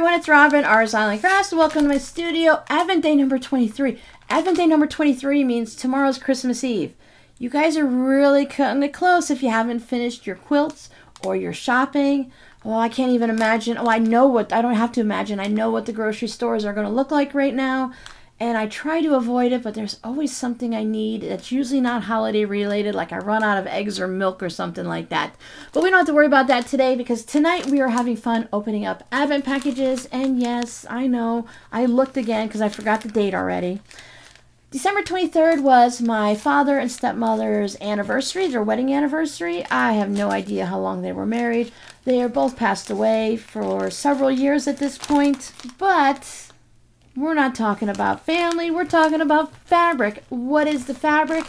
everyone, it's Robin, RsIslandCrafts. Welcome to my studio. Advent Day number 23. Advent Day number 23 means tomorrow's Christmas Eve. You guys are really cutting it close if you haven't finished your quilts or your shopping. Oh, I can't even imagine. Oh, I don't have to imagine. I know what the grocery stores are going to look like right now. And I try to avoid it, but there's always something I need that's usually not holiday related, like I run out of eggs or milk or something like that. But we don't have to worry about that today because tonight we are having fun opening up Advent packages. And yes, I know, I looked again because I forgot the date already. December 23rd was my father and stepmother's anniversary, their wedding anniversary. I have no idea how long they were married. They are both passed away for several years at this point, but we're not talking about family, we're talking about fabric. What is the fabric?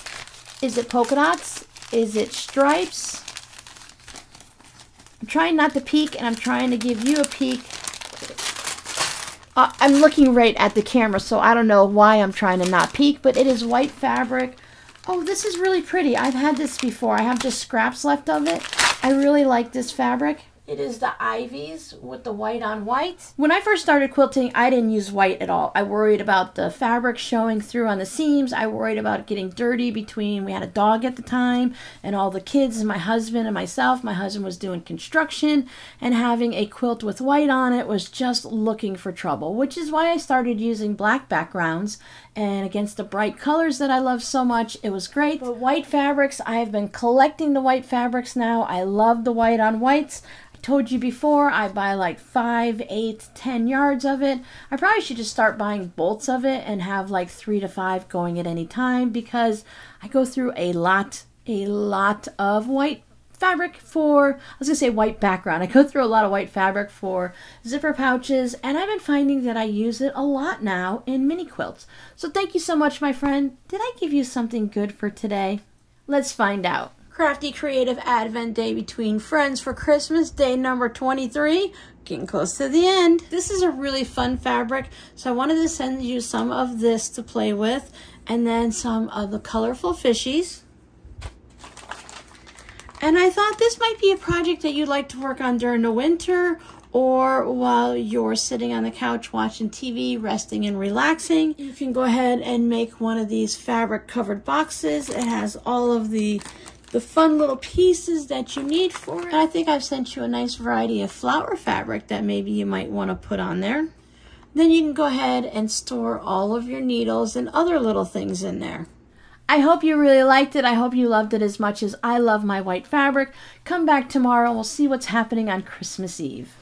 Is it polka dots? Is it stripes? I'm trying not to peek, and I'm trying to give you a peek. I'm looking right at the camera, so I don't know why I'm trying to not peek, but it is white fabric. Oh, this is really pretty. I've had this before. I have just scraps left of it. I really like this fabric. It is the ivies with the white on white. When I first started quilting, I didn't use white at all. I worried about the fabric showing through on the seams. I worried about getting dirty between, we had a dog at the time, and all the kids, and my husband and myself. My husband was doing construction, and having a quilt with white on it was just looking for trouble, which is why I started using black backgrounds. And against the bright colors that I love so much, it was great. But white fabrics, I have been collecting the white fabrics now. I love the white on whites. Told you before, I buy like 5, 8, 10 yards of it. I probably should just start buying bolts of it and have like 3 to 5 going at any time, because I go through a lot of white fabric for, I was gonna say white background. I go through a lot of white fabric for zipper pouches, and I've been finding that I use it a lot now in mini quilts. So thank you so much, my friend. Did I give you something good for today? Let's find out. Crafty Creative Advent Day Between Friends for Christmas, day number 23. Getting close to the end. This is a really fun fabric, so I wanted to send you some of this to play with, and then some of the colorful fishies. And I thought this might be a project that you'd like to work on during the winter, or while you're sitting on the couch watching TV, resting and relaxing. You can go ahead and make one of these fabric covered boxes. It has all of the fun little pieces that you need for it. And I think I've sent you a nice variety of flower fabric that maybe you might want to put on there. Then you can go ahead and store all of your needles and other little things in there. I hope you really liked it. I hope you loved it as much as I love my white fabric. Come back tomorrow. We'll see what's happening on Christmas Eve.